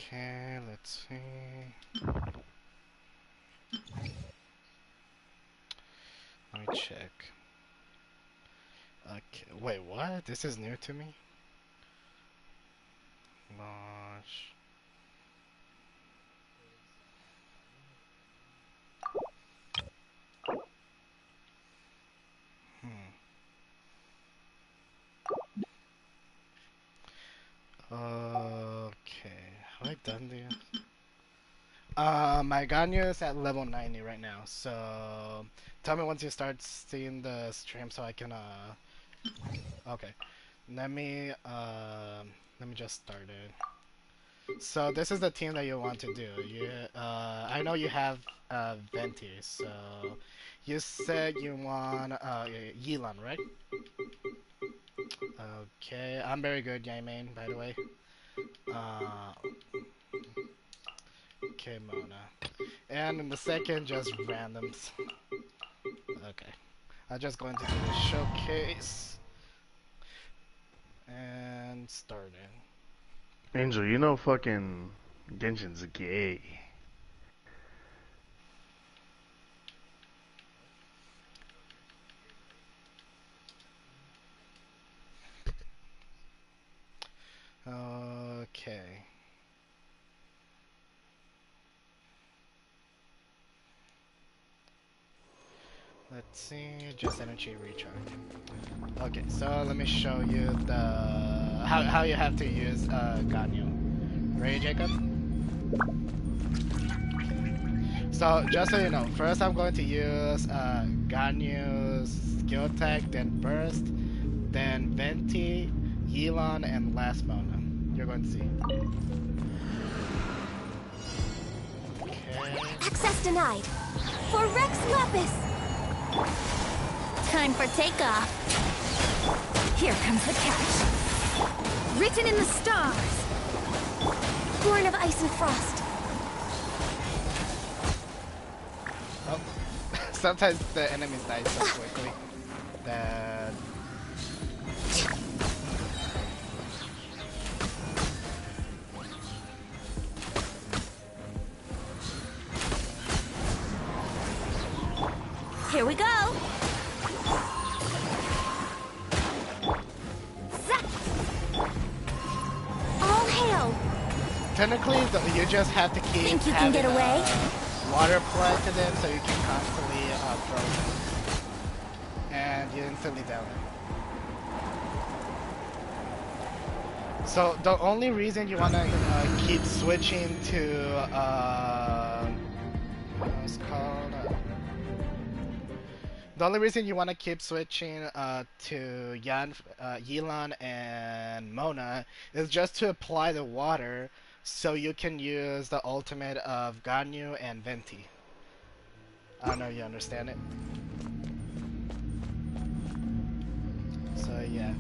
Okay, let's see. Let me check. Okay, wait, what? This is new to me? Launch. Hmm. Okay, have I done this? My Ganyu is at level 90 right now, so tell me once you start seeing the stream so I can, okay. Let me just start it. So this is the team that you want to do. I know you have, Venti, so you said you want, Yelan, right? Okay, I'm very good, Yaimain, by the way. Uh, okay, Mona. And in the second, just randoms. Okay. I'm just going to do the showcase. And starting. Angel, you know fucking Genshin's gay. Okay. Let's see, just energy recharge. Okay, so let me show you the how you have to use, Ganyu. Ready, Jacob? So just so you know, first I'm going to use, Ganyu's skill tech, then burst, then Venti, Yelan, and last Mona. You're going to see. Okay. Access denied. For Rex Lapis. Time for takeoff. Here comes the catch. Written in the stars. Born of ice and frost. Oh, sometimes the enemies die so quickly that. Here we go. All hail. Technically, you just have to keep Think you having, can get away? Water applied to them so you can constantly, throw them. And you instantly down them. So the only reason you want to, keep switching to, what's called, the only reason you want to keep switching, to Yelan and Mona is just to apply the water so you can use the ultimate of Ganyu and Venti. I don't know if you understand it. So yeah.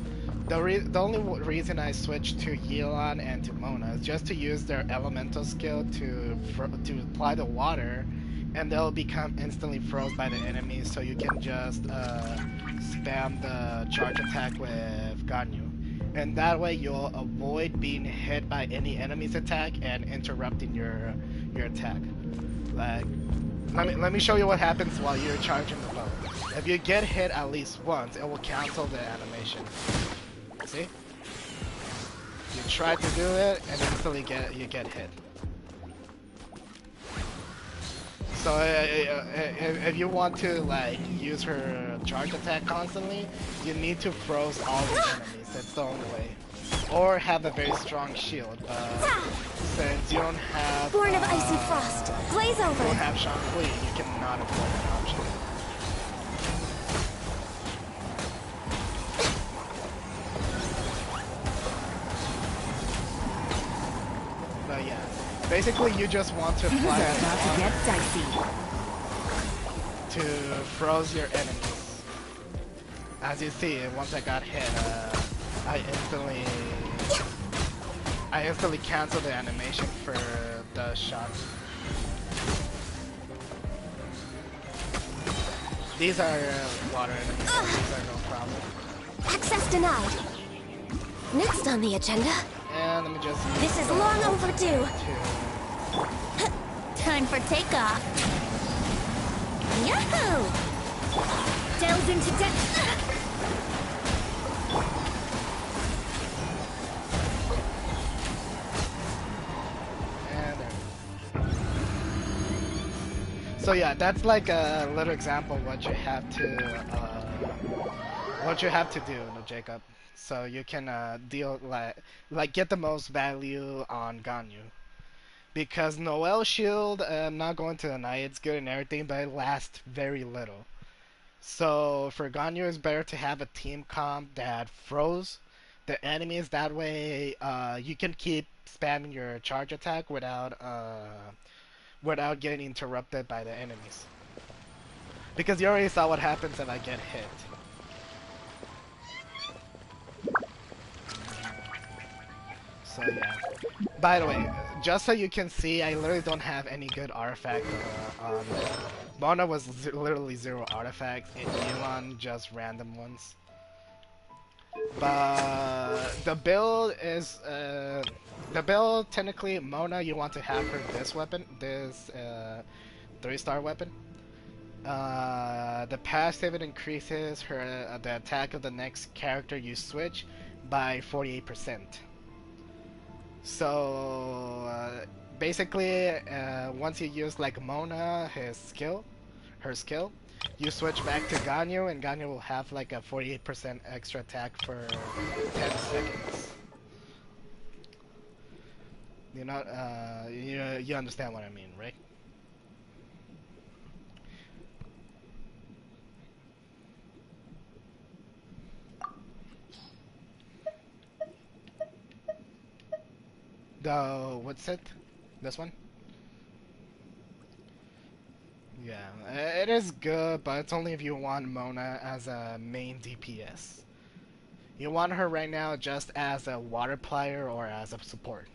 The only reason I switched to Yelan and to Mona is just to use their elemental skill to apply the water, and they'll become instantly froze by the enemies. So you can just, spam the charge attack with Ganyu, and that way you'll avoid being hit by any enemy's attack and interrupting your attack. Like, let me show you what happens while you're charging the bow. If you get hit at least once, it will cancel the animation. See? You try to do it, and instantly you get hit. So if you want to, like, use her charge attack constantly, you need to froze all the enemies. That's the only way. Or have a very strong shield. Since you don't have, Born of ice and frost. Blaze over. You don't have Shanghui, you cannot afford that option. But yeah, basically you just want to apply Things are about to get dicey. to froze your enemies. As you see, once I got hit, I instantly canceled the animation for the shot. These are, water enemies, so these are no problem. Access denied. Next on the agenda, And let me just. This is long overdue. To... Time for takeoff. Yahoo! Delve into depth. And there. So yeah, that's like a little example of what you have to do, no, Jacob. So you can deal like get the most value on Ganyu. Because Noel Shield, I'm not going to deny it's good and everything, but it lasts very little. So for Ganyu, it's better to have a team comp that froze the enemies. That way, you can keep spamming your charge attack without getting interrupted by the enemies. Because you already saw what happens if I get hit. So yeah. By the way, just so you can see, I literally don't have any good artifact on Mona was literally 0 artifacts, and Elon just random ones. But the build is technically Mona. You want to have her this weapon, this 3-star weapon. The passive, it increases her the attack of the next character you switch by 48%. So basically, once you use like Mona, her skill, you switch back to Ganyu, and Ganyu will have like a 48% extra attack for 10 seconds. You know, you understand what I mean, right? What's it? This one? Yeah, it is good, but it's only if you want Mona as a main DPS. You want her right now just as a water plier or as a support.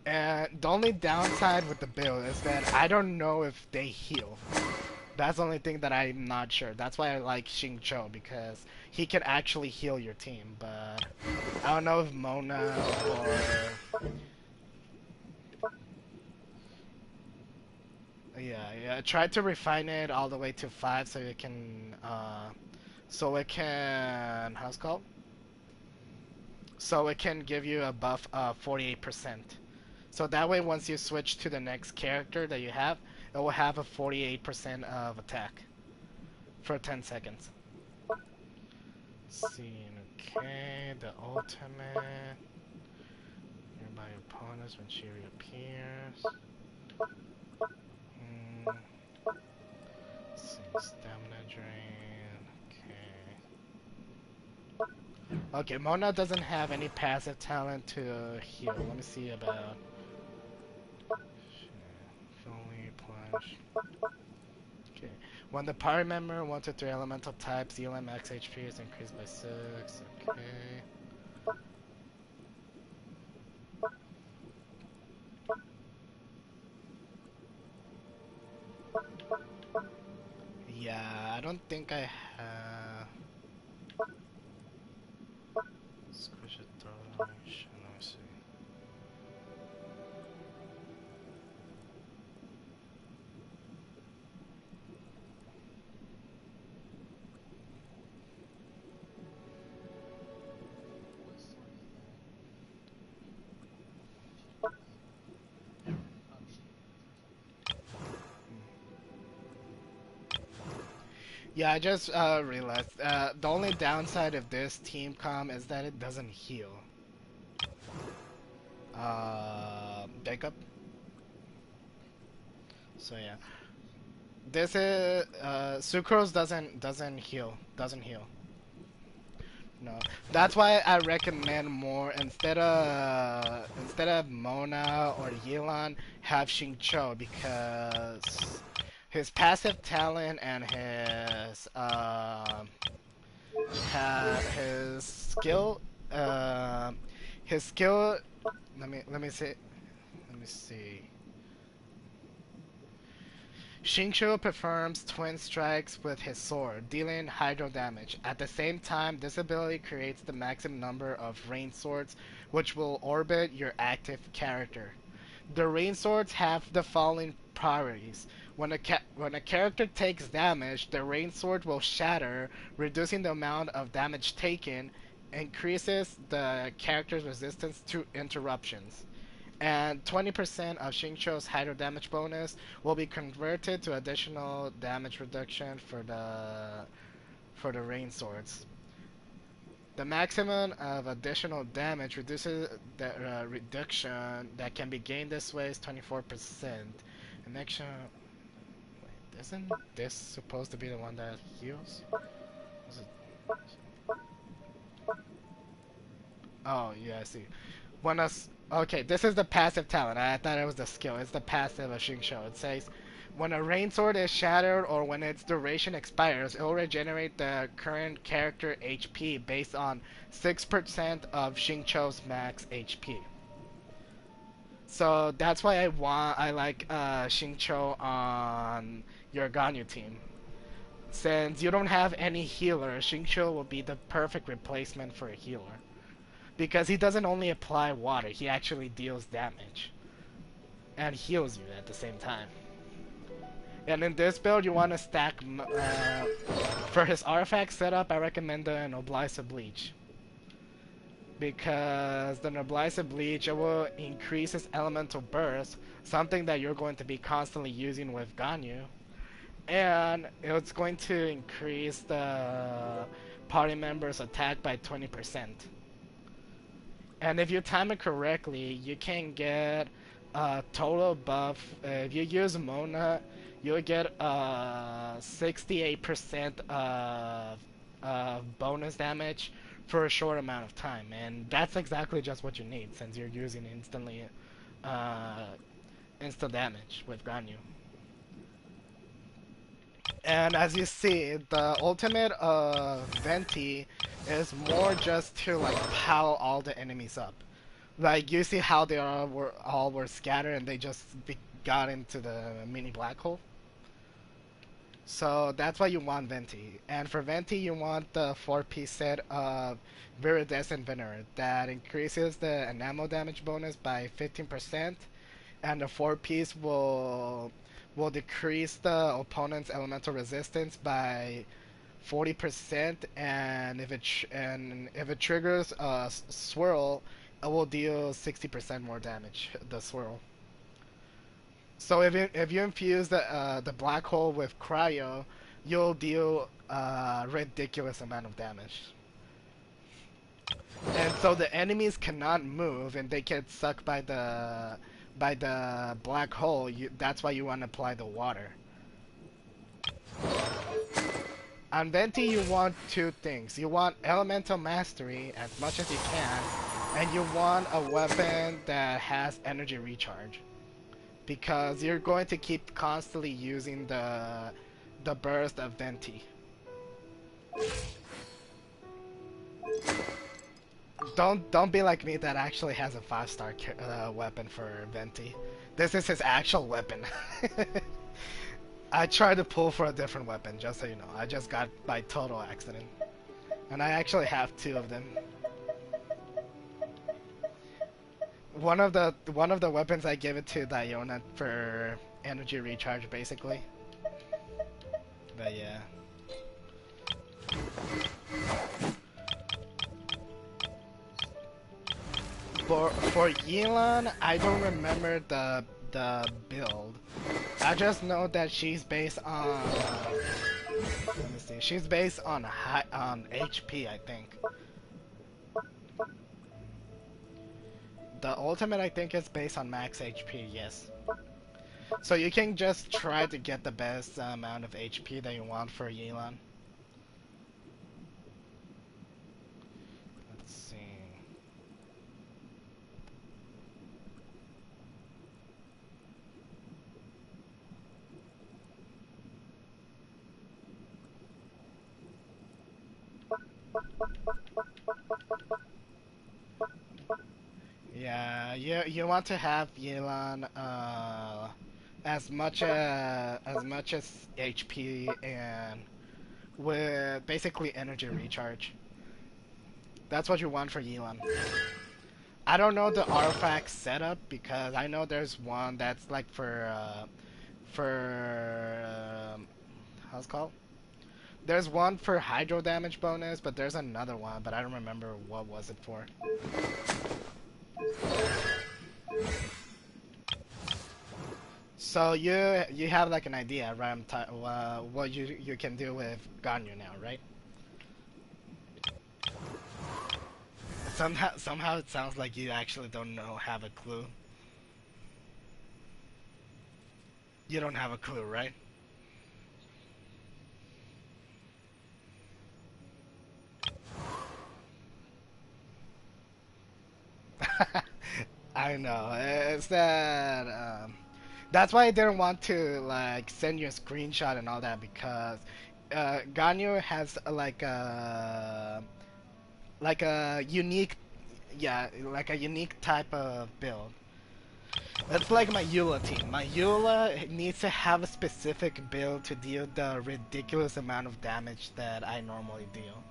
And the only downside with the build is that I don't know if they heal. That's the only thing that I'm not sure. That's why I like Xingqiu, because he can actually heal your team, but I don't know if Mona or... Yeah, try to refine it all the way to 5 so it can, how's it called? So it can give you a buff of 48%. So that way once you switch to the next character that you have, it will have a 48% of attack for 10 seconds. Scene, okay, the ultimate. Nearby opponents when she reappears. Stamina drain, okay. Okay, Mona doesn't have any passive talent to heal. Let me see about... Fully plunge. Okay. When the party member 1 to 3 elemental types, ELM max HP is increased by 6. Okay. Yeah, I don't think I have... Squish it through. Let me see. Yeah, I just realized the only downside of this team com is that it doesn't heal. Jacob. So yeah, this is Sucrose doesn't heal. No, that's why I recommend more instead of Mona or Yelan, have Xingqiu, because his passive talent and his skill let me see. Xingqiu performs twin strikes with his sword, dealing hydro damage. At the same time, this ability creates the maximum number of rain swords, which will orbit your active character. The rain swords have the following priorities. When a character takes damage, the rain sword will shatter, reducing the amount of damage taken, increases the character's resistance to interruptions. And 20% of Xingqiu's hydro damage bonus will be converted to additional damage reduction for the rain swords. The maximum of additional damage reduces the reduction that can be gained this way is 24%. And action. Wait, isn't this supposed to be the one that heals? Is it... Oh yeah, I see. When us. Okay, this is the passive talent. I thought it was the skill. It's the passive of Xingqiu. It says, when a rain sword is shattered or when its duration expires, it will regenerate the current character HP based on 6% of Xingqiu's max HP. So that's why I like Xingqiu on your Ganyu team. Since you don't have any healer, Xingqiu will be the perfect replacement for a healer. Because he doesn't only apply water, he actually deals damage. And heals you at the same time. And in this build, you want to stack... for his artifact setup, I recommend the Nobleza Bleach. Because the Nobleza Bleach, it will increase his elemental burst, something that you're going to be constantly using with Ganyu. And it's going to increase the party member's attack by 20%. And if you time it correctly, you can get a total buff. If you use Mona, you'll get 68% of bonus damage for a short amount of time. And that's exactly just what you need, since you're using instant damage with Ganyu. And as you see, the ultimate of Venti is more just to like pile all the enemies up. Like you see how they all were scattered and they just got into the mini black hole. So that's why you want Venti. And for Venti, you want the 4-piece set of Viridescent Veneer that increases the enamel damage bonus by 15%, and the 4-piece will decrease the opponent's elemental resistance by 40%, and if it triggers a swirl, it will deal 60% more damage. The swirl. So if you infuse the black hole with cryo, you'll deal a ridiculous amount of damage. And so the enemies cannot move, and they get sucked by the black hole. That's why you want to apply the water. On Venti, you want two things. You want elemental mastery as much as you can, and you want a weapon that has energy recharge, because you're going to keep constantly using the burst of Venti. Don't be like me that actually has a 5-star weapon for Venti. This is his actual weapon. I tried to pull for a different weapon, just so you know. I just got by total accident. And I actually have 2 of them. One of the weapons I give it to Diona for energy recharge, basically. But yeah. For Yelan, I don't remember the build. I just know that she's based on. Let me see. She's based on HP, I think. The ultimate, I think, is based on max HP. Yes. So you can just try to get the best amount of HP that you want for Yelan. Let's see. Yeah, you want to have Yelan as much as HP and with basically energy recharge. That's what you want for Yelan. I don't know the artifact setup because I know there's one that's like for how's it called? There's one for hydro damage bonus, but there's another one, but I don't remember what was it for. So you have like an idea, right? What you can do with Ganyu now, right? Somehow it sounds like you actually don't have a clue. You don't have a clue, right? I know. It's that. That's why I didn't want to like send you a screenshot and all that because Ganyu has like a unique, yeah, like a unique type of build. It's like my Eula team. My Eula needs to have a specific build to deal the ridiculous amount of damage that I normally deal.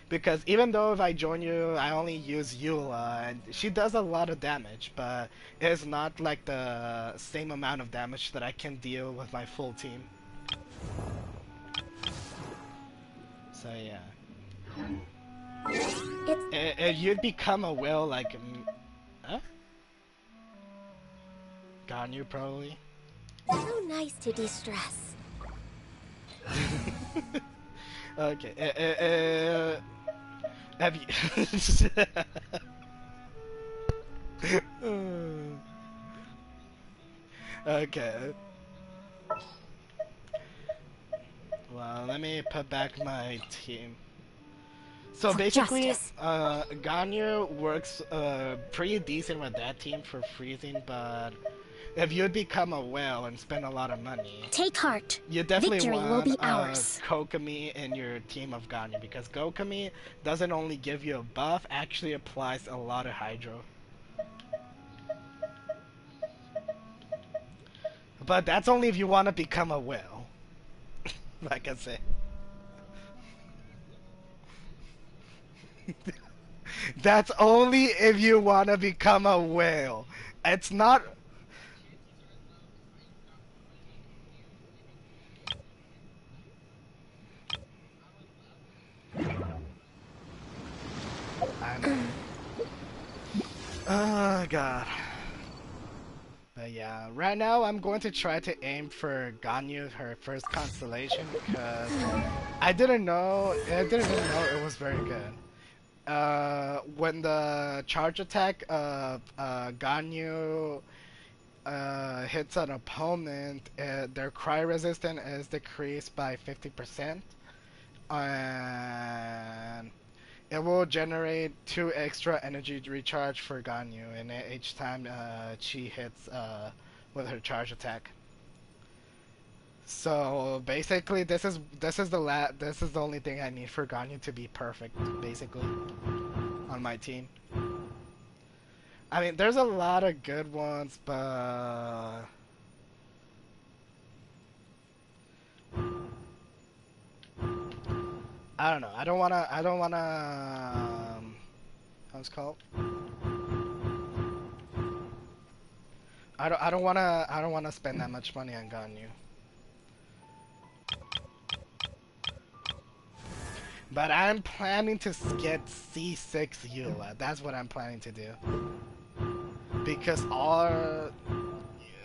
Because even though if I join you, I only use Eula, and she does a lot of damage, but it's not like the same amount of damage that I can deal with my full team. So yeah. You'd become a whale like... Huh? Ganyu, probably. So nice to de-stress. Okay. Have you... Okay. Well, let me put back my team. So For basically, justice. Ganyu works pretty decent with that team for freezing, but if you'd become a whale and spend a lot of money, Take heart. you definitely Victory want will be ours. Kokomi in your team of Ganyu because Kokomi doesn't only give you a buff, actually applies a lot of hydro. But that's only if you want to become a whale. Like I said. That's only if you want to become a whale. It's not... I know. Oh god. But yeah, right now I'm going to try to aim for Ganyu, her first constellation, because I didn't know it was very good. When the charge attack of Ganyu hits an opponent, their cry resistance is decreased by 50%, and it will generate 2 extra energy recharge for Ganyu, and each time she hits with her charge attack. So basically, this is the only thing I need for Ganyu to be perfect, basically, on my team. I mean, there's a lot of good ones, but I don't know. I don't wanna. How's it called? I don't wanna spend that much money on Ganyu. But I'm planning to get C6 Eula. That's what I'm planning to do. Because our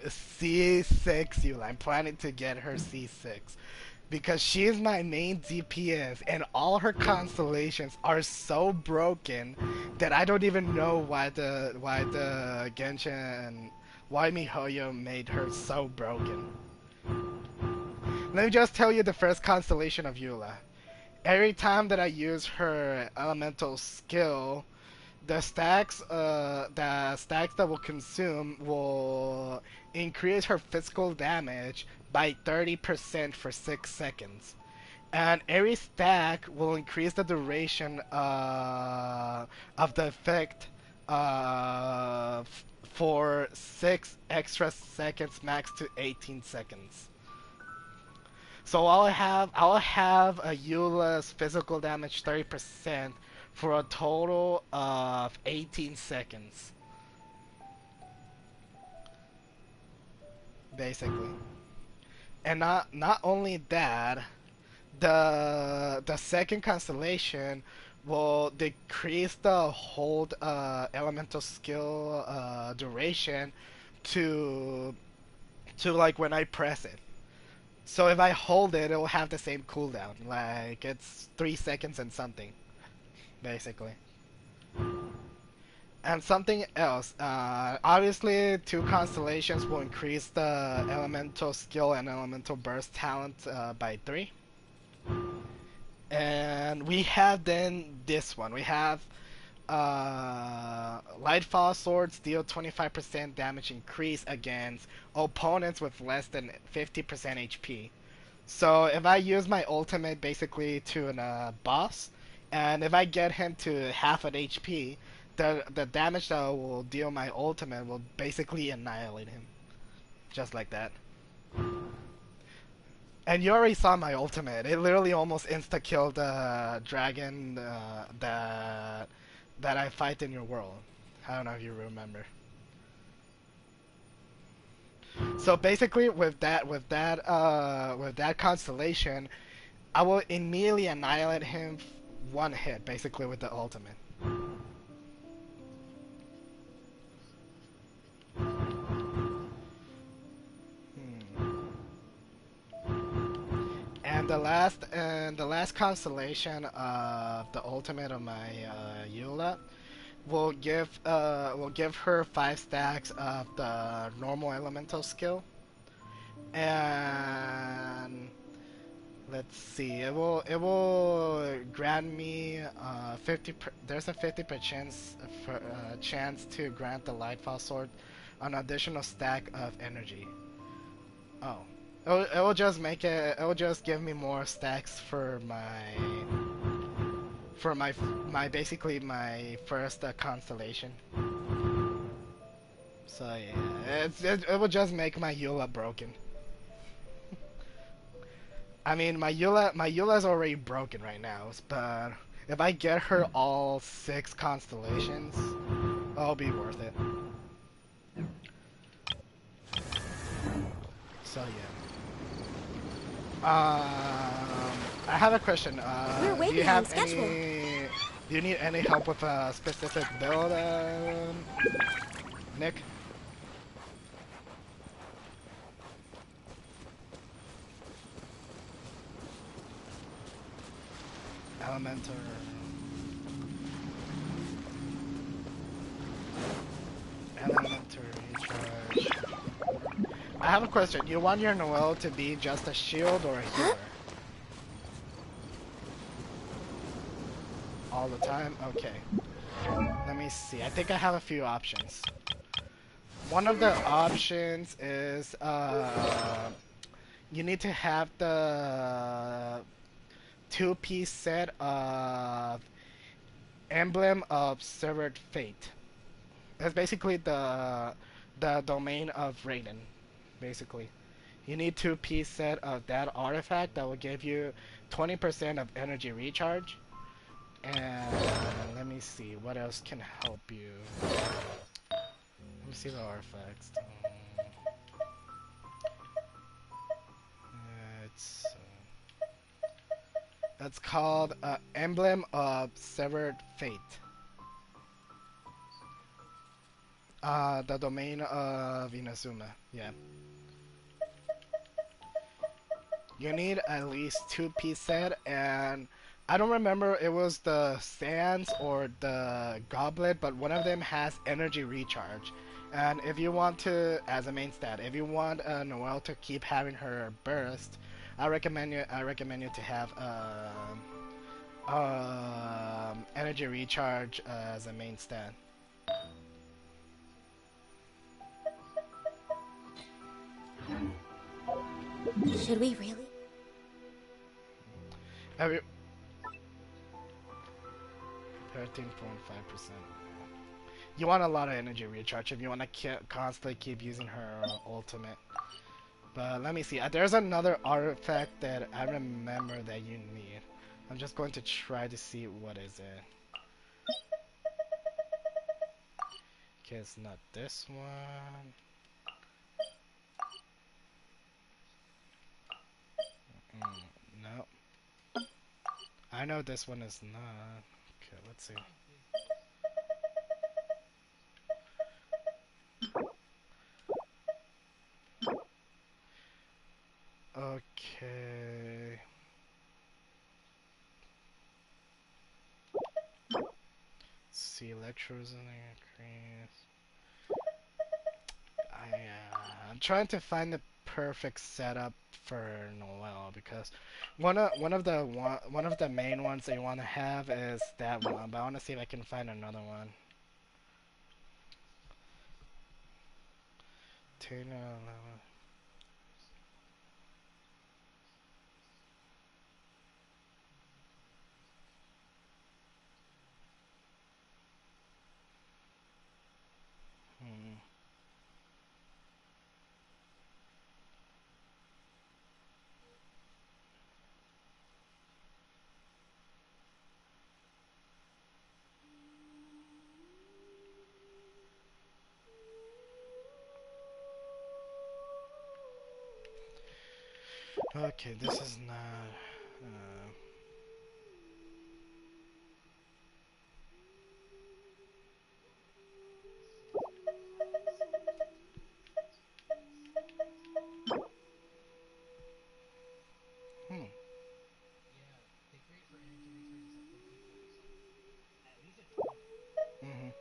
C6 Eula, I'm planning to get her C6. Because she's my main DPS, and all her constellations are so broken that I don't even know why the Genshin, why MiHoYo made her so broken. Let me just tell you the first constellation of Eula. Every time that I use her elemental skill, the stacks that will consume will increase her physical damage by 30% for 6 seconds. And every stack will increase the duration of the effect for 6 extra seconds, max to 18 seconds. So I'll have a Eula's physical damage 30% for a total of 18 seconds. Basically. And not only that, the second constellation will decrease the hold elemental skill duration to like when I press it. So if I hold it, it will have the same cooldown. Like it's 3 seconds and something, basically. And something else. Obviously, two constellations will increase the elemental skill and elemental burst talent by 3. And we have then this one. We have Lightfall Swords deal 25% damage increase against opponents with less than 50% HP. So if I use my ultimate basically to a boss, and if I get him to half an HP, the damage that I will deal my ultimate will basically annihilate him. Just like that. And you already saw my ultimate. It literally almost insta-killed the dragon that I fight in your world. I don't know if you remember. So basically, with that constellation, I will immediately annihilate him one hit, basically with the ultimate. And the last constellation of the ultimate of my Eula will give her 5 stacks of the normal elemental skill, and let's see, it will grant me 50. There's a 50% chance to grant the Lightfall Sword an additional stack of energy. Oh. It will just make it. It will just give me more stacks for my basically my first constellation. So yeah, it will just make my Eula broken. I mean, my Eula's already broken right now, but if I get her all 6 constellations, it'll be worth it. So yeah. I have a question. We're way Do you behind have schedule. do you need any help with a specific build, Nick? Elemental. Elemental recharge. I have a question. You want your Noelle to be just a shield or a healer? All the time? Okay. Let me see. I think I have a few options. One of the options is you need to have the 2-piece set of Emblem of Severed Fate. That's basically the domain of Raiden. Basically, you need 2-piece set of that artifact that will give you 20% of energy recharge. And let me see what else can help you. Let me see the artifacts. That's called Emblem of Severed Fate. The domain of Inazuma. Yeah. You need at least 2-piece set, and I don't remember it was the Sands or the Goblet, but one of them has energy recharge. And if you want to, as a main stat, if you want Noelle to keep having her burst, I recommend you to have energy recharge as a main stat. Should we really? Have you? 13.5%. You want a lot of energy recharge if you want to constantly keep using her ultimate. But let me see. There's another artifact that I remember that you need. I'm just going to try to see what is it. Okay, it's not this one. No. I know this one is not. Okay, let's see. Okay. Let's see, electros in there, increase. I'm trying to find the perfect setup for Noel because one of the main ones that you want to have is that one, but I want to see if I can find another one. Tuna. Hmm. Okay, this is not. Uh, hmm. Mhm.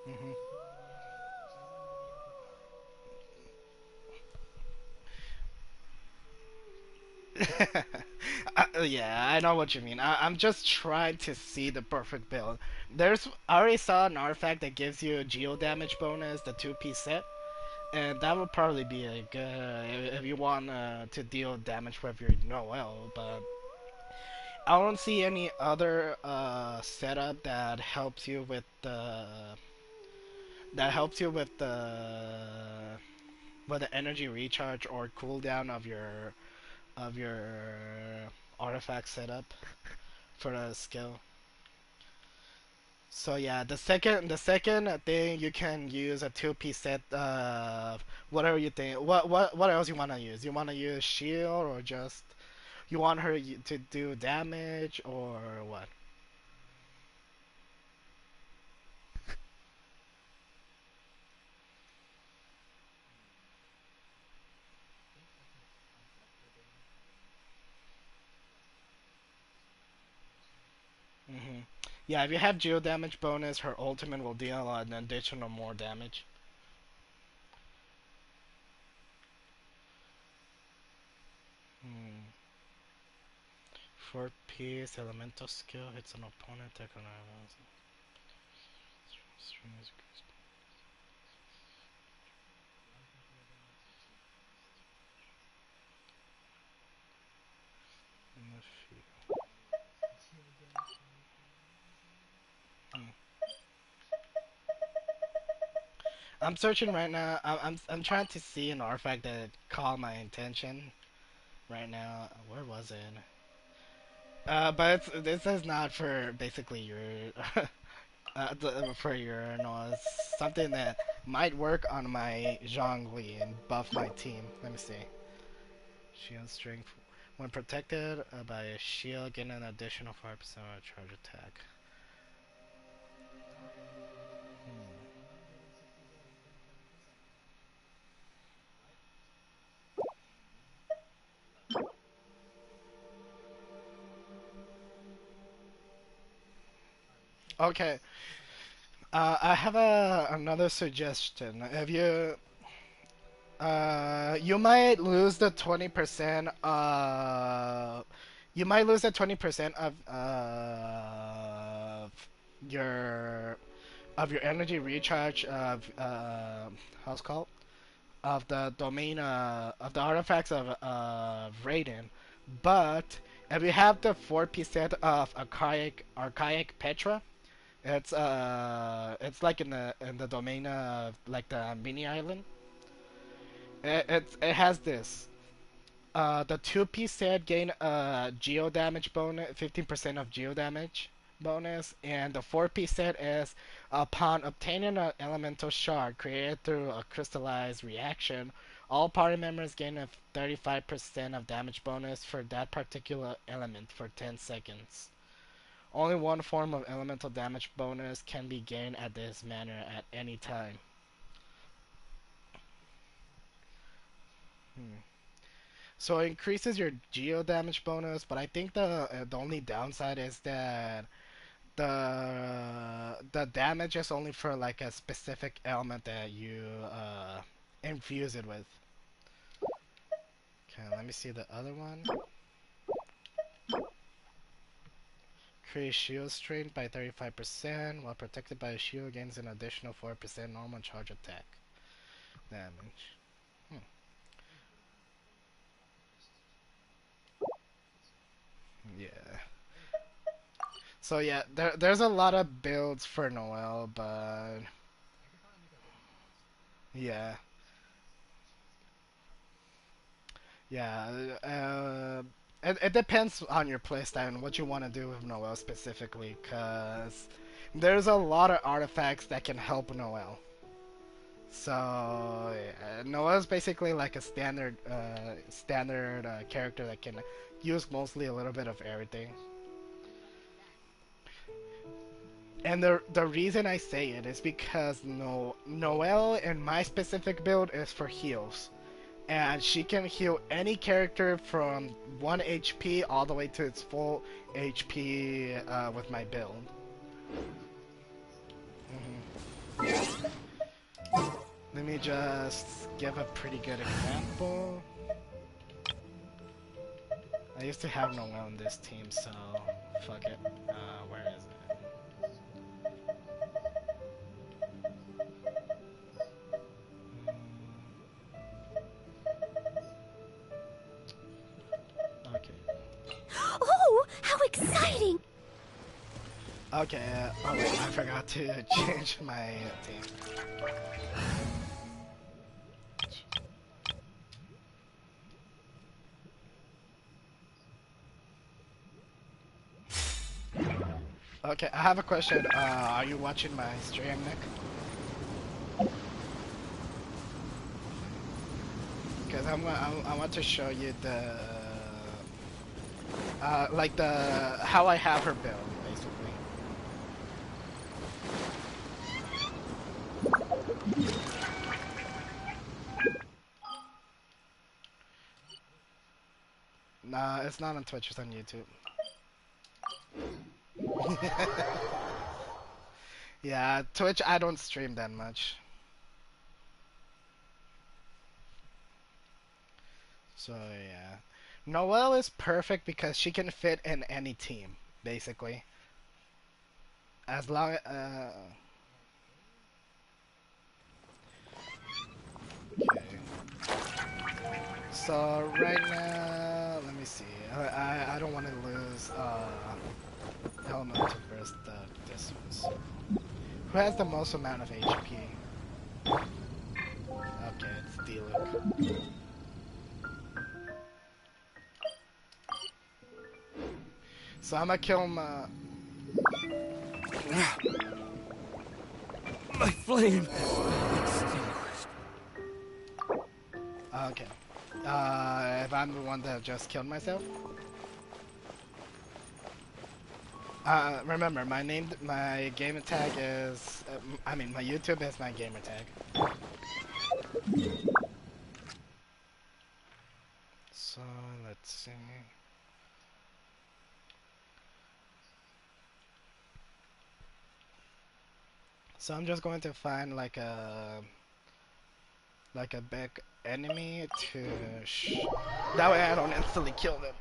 Mhm. Yeah, I know what you mean. I'm just trying to see the perfect build. I already saw an artifact that gives you a geo damage bonus, the two-piece set, and that would probably be a good if you want to deal damage with your Noel. But I don't see any other setup that helps you with the energy recharge or cooldown of your artifact setup for the skill. So yeah, the second thing you can use a two-piece set. Whatever you think. What else you wanna use? You wanna use shield or just you want her to do damage or what? Hmm. Yeah, if you have geo damage bonus, her ultimate will deal an additional more damage. Hmm. Fourth piece, elemental skill hits an opponent. Attack on I'm searching right now. I'm trying to see an artifact that caught my attention right now. Where was it? This is not for basically your for your no. It's something that might work on my Zhongli and buff my team. Let me see. Shield strength. When protected by a shield, gain an additional 5% charge attack. Okay, I have another suggestion. If you you might lose the 20% you might lose the 20% your of your energy recharge of how's it called of the domain of the artifacts of Raiden, but if you have the 4-piece set of archaic Petra, it's like in the domain of like the mini island. It has this. The 2-piece set gain geo damage bonus, 15% of geo damage bonus, and the 4-piece set is upon obtaining an elemental shard created through a crystallized reaction, all party members gain a 35% of damage bonus for that particular element for 10 seconds. Only one form of elemental damage bonus can be gained at this manner at any time. Hmm. So it increases your geo damage bonus, but I think the only downside is that the damage is only for like a specific element that you infuse it with. Okay, let me see the other one. Increase shield strength by 35%, while protected by a shield gains an additional 4% normal charge attack damage. Hmm. Yeah. So yeah, there's a lot of builds for Noelle, but yeah, yeah. It depends on your playstyle and what you want to do with Noelle specifically, cause there's a lot of artifacts that can help Noelle. So yeah, Noelle's basically like a standard character that can use mostly a little bit of everything. And the reason I say it is because Noelle in my specific build is for heals. And she can heal any character from 1 HP all the way to its full HP with my build. Mhm. Let me just give a pretty good example. I used to have Noelle on this team, so fuck it. Where is it? Okay. Oh, how exciting! Okay, oh wait, I forgot to change my team. Okay, I have a question. Are you watching my stream, Nick? Because I want to show you the like the how I have her build basically. Nah, it's not on Twitch, it's on YouTube. Yeah, Twitch I don't stream that much. So yeah. Noelle is perfect because she can fit in any team, basically. As long okay. So right now, let me see. I don't want to lose Elemental Burst this one. Who has the most amount of HP? Okay, it's Diluc. So I'm gonna kill him. My flame extinguished. Okay. If I'm the one that just killed myself. Remember, my gamer tag is. I mean, my YouTube is my gamer tag. So let's see. So I'm just going to find like a big enemy to that way I don't instantly kill them.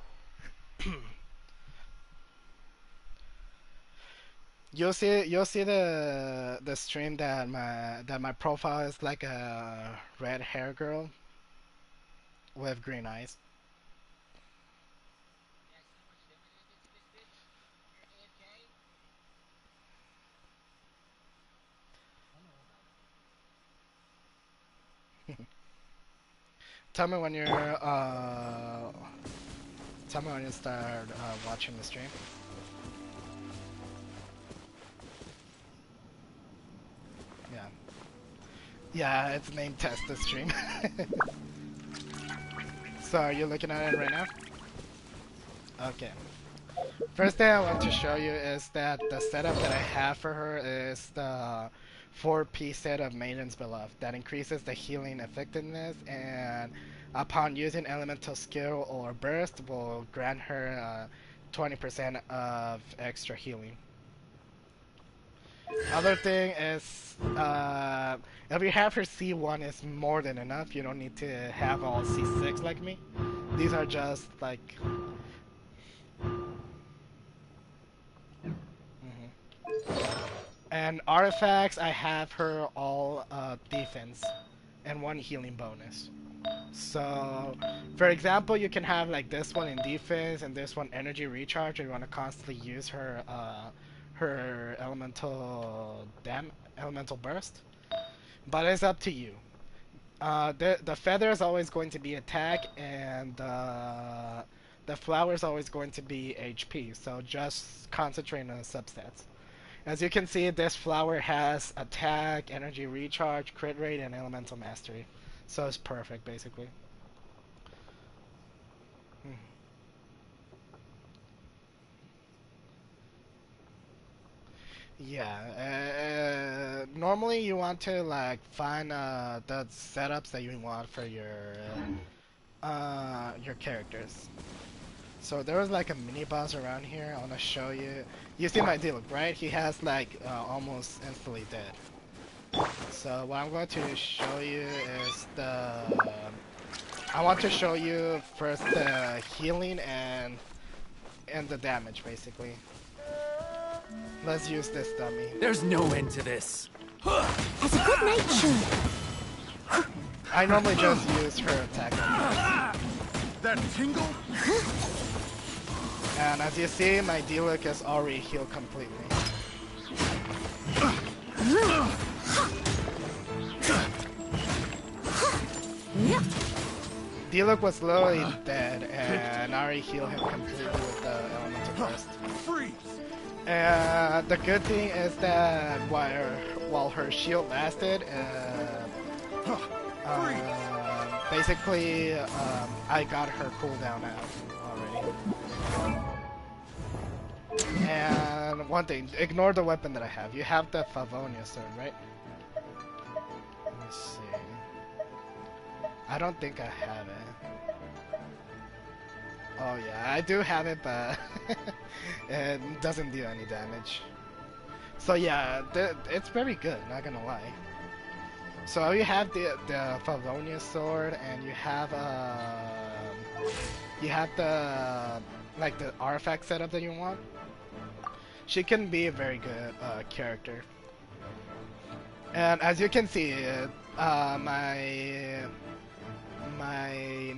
You'll see the stream that my profile is like a red hair girl with green eyes. Tell me when you're tell me when you start watching the stream. Yeah. Yeah, it's named Test the Stream. So are you looking at it right now? Okay. First thing I want to show you is that the setup that I have for her is the 4-piece set of Maiden's Beloved that increases the healing effectiveness, and upon using elemental skill or burst will grant her 20% of extra healing. Other thing is, if you have her C1 is more than enough. You don't need to have all C6 like me. These are just like... And artifacts, I have her all defense and 1 healing bonus. So, for example, you can have like this one in defense and this one energy recharge, and you want to constantly use her her elemental burst. But it's up to you. The feather is always going to be attack, and the flower is always going to be HP. So just concentrate on the substats. As you can see, this flower has attack, energy recharge, crit rate, and elemental mastery. So it's perfect, basically. Yeah, normally you want to like find the setups that you want for your characters. So there was like a mini boss around here. I want to show you. You see my Diluc, right? He has like almost instantly dead. So what I'm going to show you is I want to show you first the healing and the damage, basically. Let's use this dummy. There's no end to this. Has a good nature. I normally just use her attack. That tingle? And as you see, my Diluc is already healed completely. Diluc was literally dead, and I already healed him completely with the elemental burst. Freeze! And the good thing is that while her shield lasted, basically I got her cooldown out already. And one thing, ignore the weapon that I have. You have the Favonia sword, right? Let me see. I don't think I have it. Oh yeah, I do have it, but it doesn't do any damage. So yeah, it's very good, not gonna lie. So you have the Favonia sword, and you have the like the artifact setup that you want. She can be a very good character. And as you can see, my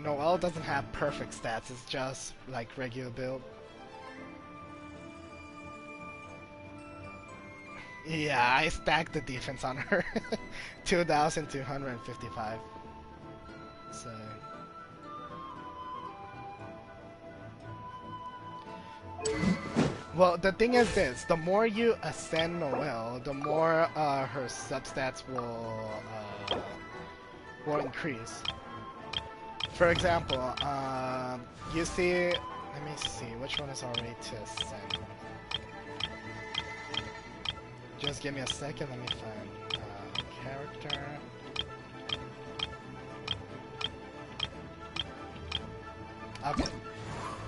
Noelle doesn't have perfect stats. It's just like regular build. Yeah, I stacked the defense on her. 2,255. So... Well, the thing is this, the more you ascend Noelle, the more her substats will increase. For example, you see, let me see, which one is already to ascend? Just give me a second, let me find character. Okay.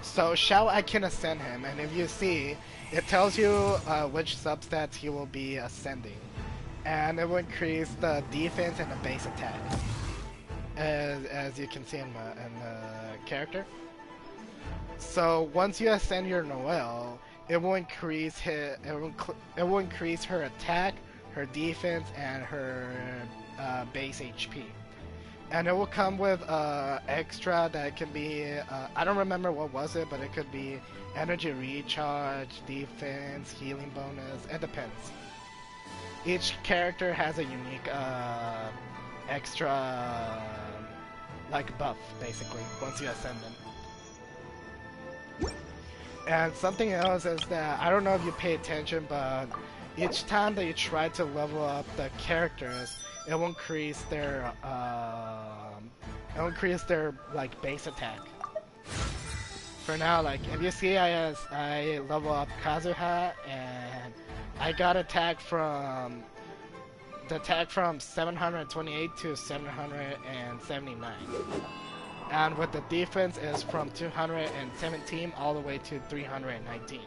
So Xiao, I can ascend him, and if you see, it tells you which substats he will be ascending. and it will increase the defense and the base attack, as you can see in the character. So once you ascend your Noelle, it will increase it will increase her attack, her defense, and her base HP. And it will come with extra that can be I don't remember what was it, but it could be energy recharge, defense, healing bonus. It depends. Each character has a unique extra like buff, basically, once you ascend them. And something else is that, I don't know if you pay attention, but each time that you try to level up the characters, it will increase their like base attack. For now, like if you see, I level up Kazuha, and I got attack from 728 to 779. And with the defense is from 217 all the way to 319.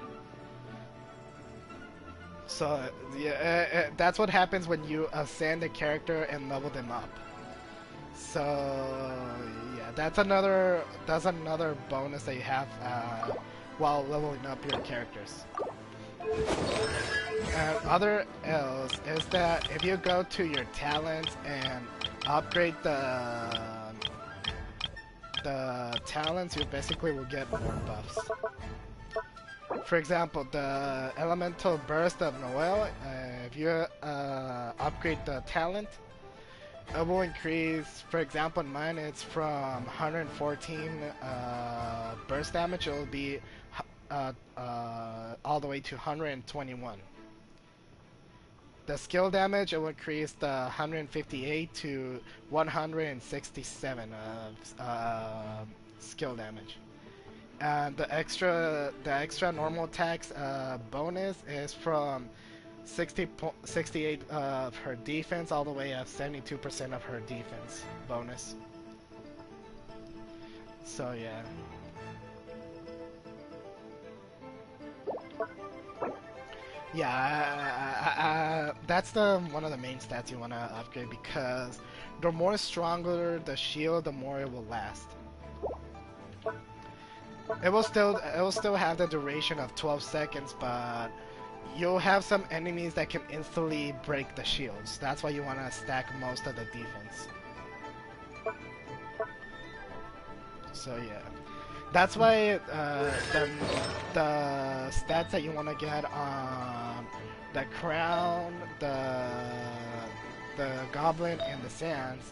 So yeah, that's what happens when you ascend a character and level them up. So yeah, that's another bonus that you have while leveling up your characters. And other else is that if you go to your talents and upgrade the talents, you basically will get more buffs. For example, the Elemental Burst of Noelle, if you upgrade the talent, it will increase. For example, in mine it's from 114 burst damage, it will be all the way to 121. The skill damage, it will increase the 158 to 167 of skill damage. And the extra normal attacks bonus is from 68 of her defense all the way up 72% of her defense bonus. So yeah. Yeah, that's one of the main stats you want to upgrade, because the more stronger the shield, the more it will last. It will still have the duration of 12 seconds, but you'll have some enemies that can instantly break the shields. That's why you want to stack most of the defense. So yeah. That's why the stats that you want to get on the Crown, the Goblin, and the Sands,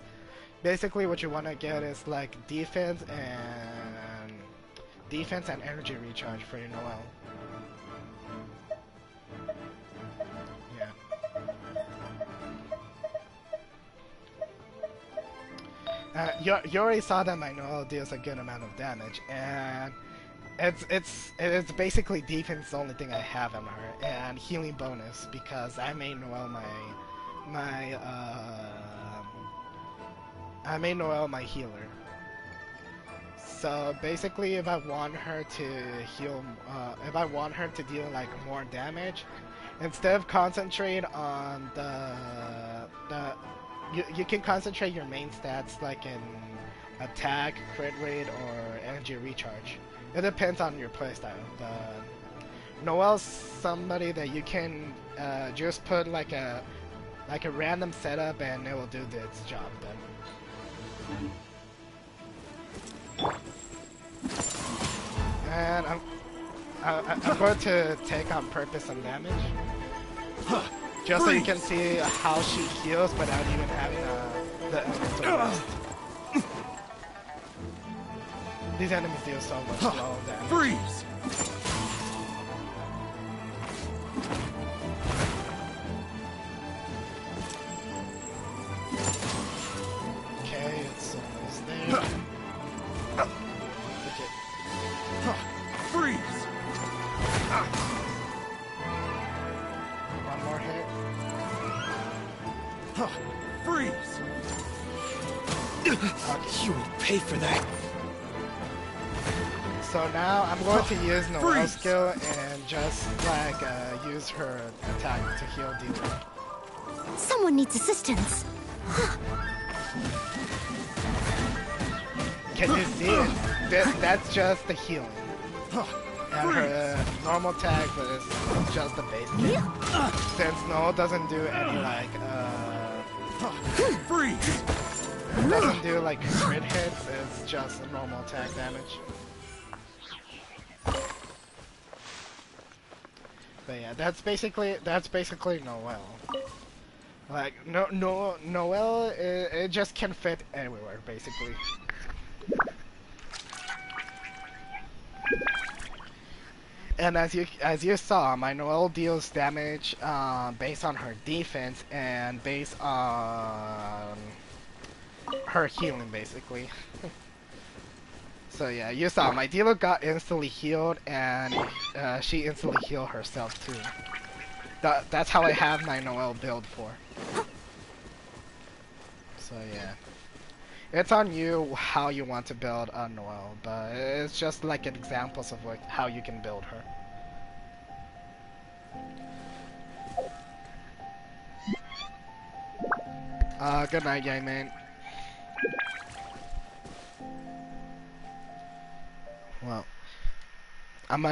basically what you want to get is like defense and energy recharge for your Noelle. Yeah. You already saw that my Noelle deals a good amount of damage, and it's basically defense is the only thing I have on her, and healing bonus, because I made Noelle my healer. So basically, if I want her to heal, if I want her to deal like more damage, instead of concentrate on you can concentrate your main stats like in attack, crit rate, or energy recharge. It depends on your playstyle. But Noelle's somebody that you can just put like a random setup and it will do its job then. And I'm going to take on purpose some damage. Just so you can see how she heals without even having the elemental rest. These enemies deal so much slow damage. Freeze! Okay, it's almost there. Okay. Freeze! One more hit. Freeze! Okay. You will pay for that. So now I'm going to use Noelle's Freeze! skill and just like use her attack to heal deeper. Someone needs assistance. Can you see it? That's just the healing. And her normal tag is just the base kick. Since Noelle doesn't do any like Freeze! doesn't do like crit hits, it's just a normal attack damage. But yeah, that's basically Noelle. Like Noelle, it just can fit everywhere basically. And as you saw, my Noelle deals damage based on her defense and based on her healing, basically. So yeah, you saw my dealer got instantly healed, and she instantly healed herself too. That's how I have my Noelle build for. So yeah. It's on you how you want to build a Noelle, but it's just like examples of like how you can build her. Good night, gang man. Well, I'm on